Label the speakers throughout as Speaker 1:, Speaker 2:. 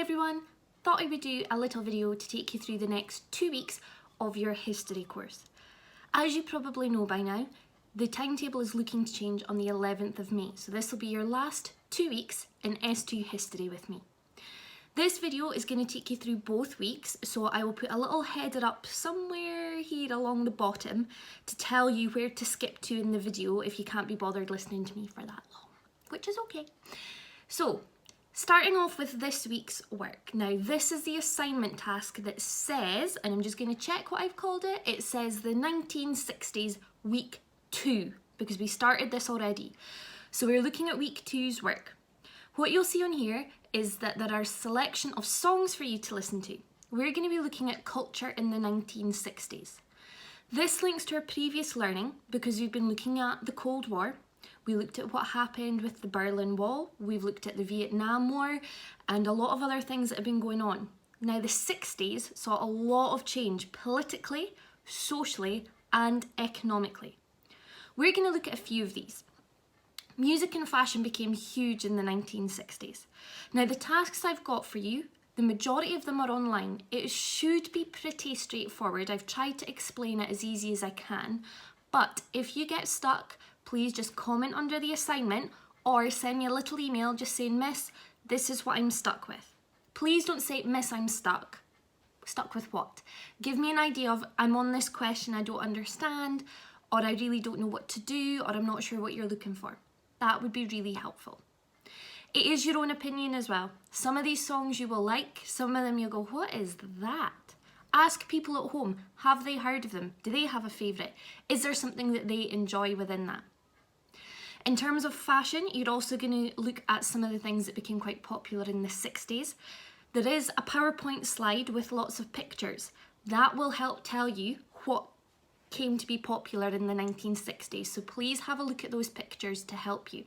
Speaker 1: everyone, thought I would do a little video to take you through the next 2 weeks of your history course. As you probably know by now, the timetable is looking to change on the 11th of May, so this will be your last 2 weeks in S2 history with me. This video is going to take you through both weeks, so I will put a little header up somewhere here along the bottom to tell you where to skip to in the video if you can't be bothered listening to me for that long, which is okay. So, starting off with this week's work. Now, this is the assignment task that says, and I'm just going to check what I've called it, it says the 1960s week 2, because we started this already. So we're looking at week 2's work. What you'll see on here is that there are a selection of songs for you to listen to. We're going to be looking at culture in the 1960s. This links to our previous learning because we've been looking at the Cold War. We looked at what happened with the Berlin Wall, we've looked at the Vietnam War, and a lot of other things that have been going on. Now, the 60s saw a lot of change politically, socially, and economically. We're going to look at a few of these. Music and fashion became huge in the 1960s. Now, the tasks I've got for you, the majority of them are online. It should be pretty straightforward. I've tried to explain it as easy as I can, but if you get stuck, please just comment under the assignment or send me a little email just saying, Miss, this is what I'm stuck with. Please don't say, Miss, I'm stuck. Stuck with what? Give me an idea of, I'm on this question I don't understand, or I really don't know what to do, or I'm not sure what you're looking for. That would be really helpful. It is your own opinion as well. Some of these songs you will like, some of them you'll go, what is that? Ask people at home, have they heard of them? Do they have a favourite? Is there something that they enjoy within that? In terms of fashion, you're also going to look at some of the things that became quite popular in the 60s. There is a PowerPoint slide with lots of pictures. That will help tell you what came to be popular in the 1960s, so please have a look at those pictures to help you.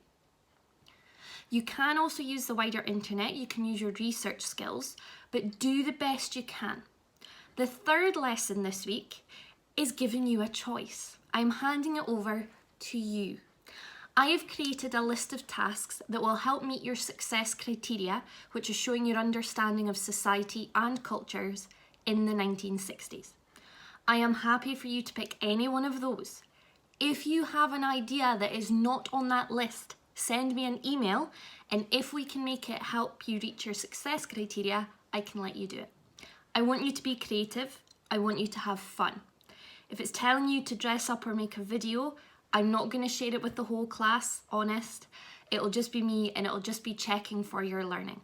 Speaker 1: You can also use the wider internet, you can use your research skills, but do the best you can. The third lesson this week is giving you a choice. I'm handing it over to you. I have created a list of tasks that will help meet your success criteria, which is showing your understanding of society and cultures in the 1960s. I am happy for you to pick any one of those. If you have an idea that is not on that list, send me an email, and if we can make it help you reach your success criteria, I can let you do it. I want you to be creative. I want you to have fun. If it's telling you to dress up or make a video, I'm not going to share it with the whole class, honest. It'll just be me and it'll just be checking for your learning.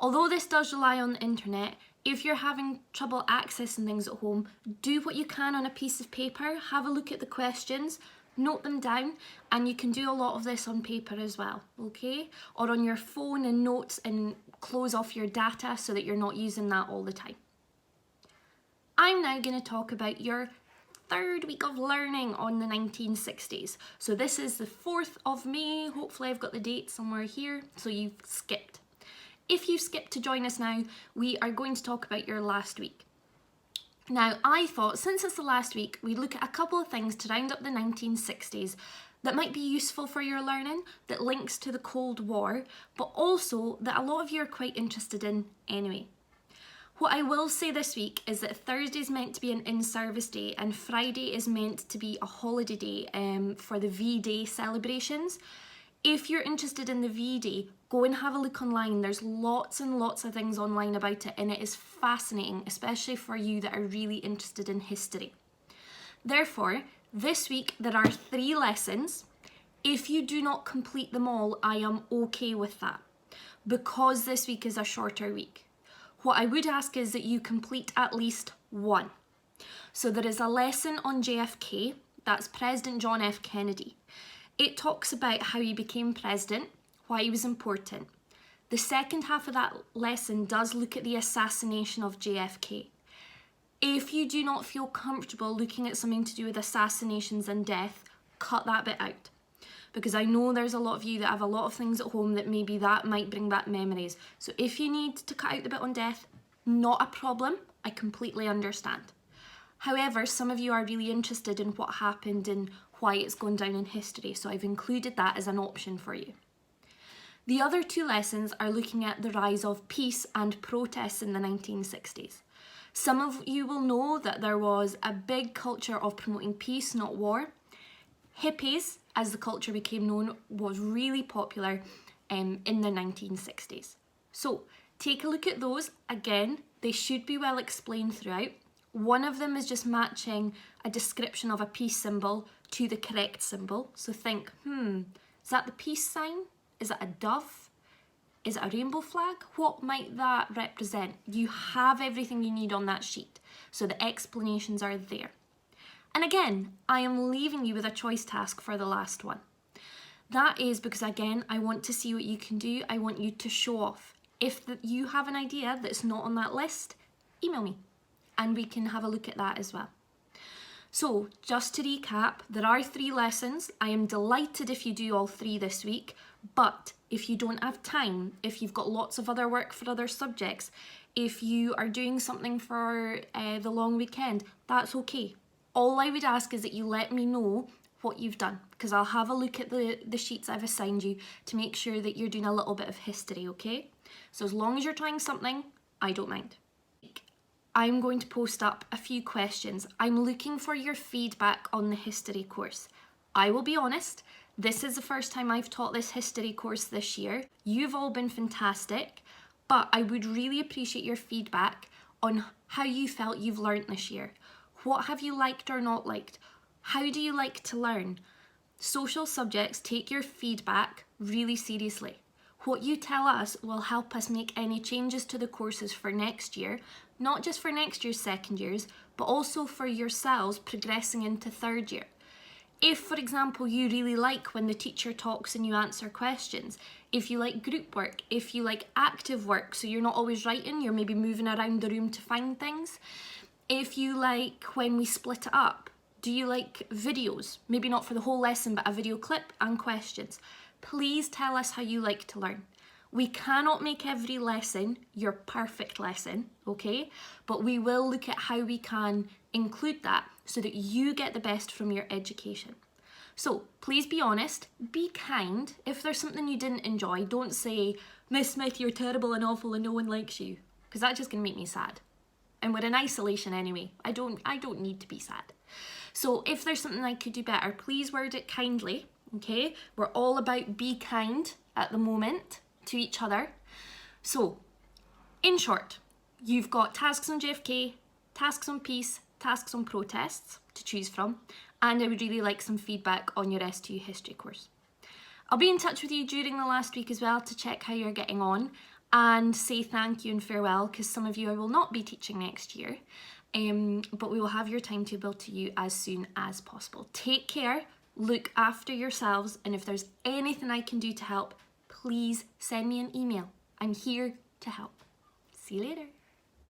Speaker 1: Although this does rely on the internet, if you're having trouble accessing things at home, do what you can on a piece of paper, have a look at the questions, note them down, and you can do a lot of this on paper as well, okay? Or on your phone and notes, and close off your data so that you're not using that all the time. I'm now going to talk about your third week of learning on the 1960s. So this is the 4th of May. Hopefully I've got the date somewhere here, so you've skipped. If you've skipped to join us now, we are going to talk about your last week. Now, I thought since it's the last week, we'd look at a couple of things to round up the 1960s that might be useful for your learning, that links to the Cold War, but also that a lot of you are quite interested in anyway. What I will say this week is that Thursday is meant to be an in-service day and Friday is meant to be a holiday day for the V-Day celebrations. If you're interested in the V-Day, go and have a look online. There's lots and lots of things online about it and it is fascinating, especially for you that are really interested in history. Therefore, this week there are 3 lessons. If you do not complete them all, I am okay with that because this week is a shorter week. What I would ask is that you complete at least one. So there is a lesson on JFK, that's President John F. Kennedy. It talks about how he became president, why he was important. The second half of that lesson does look at the assassination of JFK. If you do not feel comfortable looking at something to do with assassinations and death, cut that bit out. Because I know there's a lot of you that have a lot of things at home that maybe that might bring back memories. So if you need to cut out the bit on death, not a problem, I completely understand. However, some of you are really interested in what happened and why it's gone down in history, so I've included that as an option for you. The other two lessons are looking at the rise of peace and protests in the 1960s. Some of you will know that there was a big culture of promoting peace, not war. Hippies, as the culture became known, was really popular in the 1960s. So take a look at those. Again, they should be well explained throughout. One of them is just matching a description of a peace symbol to the correct symbol. So think, is that the peace sign? Is it a dove? Is it a rainbow flag? What might that represent? You have everything you need on that sheet, so the explanations are there. And again, I am leaving you with a choice task for the last one. That is because, again, I want to see what you can do. I want you to show off. If you have an idea that's not on that list, email me and we can have a look at that as well. So just to recap, there are 3 lessons. I am delighted if you do all 3 this week, but if you don't have time, if you've got lots of other work for other subjects, if you are doing something for the long weekend, that's okay. All I would ask is that you let me know what you've done, because I'll have a look at the sheets I've assigned you to make sure that you're doing a little bit of history, okay? So as long as you're trying something, I don't mind. I'm going to post up a few questions. I'm looking for your feedback on the history course. I will be honest, this is the first time I've taught this history course this year. You've all been fantastic, but I would really appreciate your feedback on how you felt you've learned this year. What have you liked or not liked? How do you like to learn? Social subjects take your feedback really seriously. What you tell us will help us make any changes to the courses for next year, not just for next year's second years, but also for yourselves progressing into third year. If, for example, you really like when the teacher talks and you answer questions, if you like group work, if you like active work, so you're not always writing, you're maybe moving around the room to find things, if you like when we split it up, do you like videos? Maybe not for the whole lesson, but a video clip and questions. Please tell us how you like to learn. We cannot make every lesson your perfect lesson, okay? But we will look at how we can include that so that you get the best from your education. So please be honest, be kind. If there's something you didn't enjoy, don't say, Miss Smith, you're terrible and awful and no one likes you, because that's just gonna make me sad. And we're in isolation anyway. I don't need to be sad. So if there's something I could do better, please word it kindly, okay? We're all about be kind at the moment to each other. So, in short, you've got tasks on JFK, tasks on peace, tasks on protests to choose from, and I would really like some feedback on your S2 history course. I'll be in touch with you during the last week as well to check how you're getting on and say thank you and farewell, because some of you I will not be teaching next year, but we will have your timetable to you as soon as possible. Take care, look after yourselves, and if there's anything I can do to help, please send me an email. I'm here to help. See you later.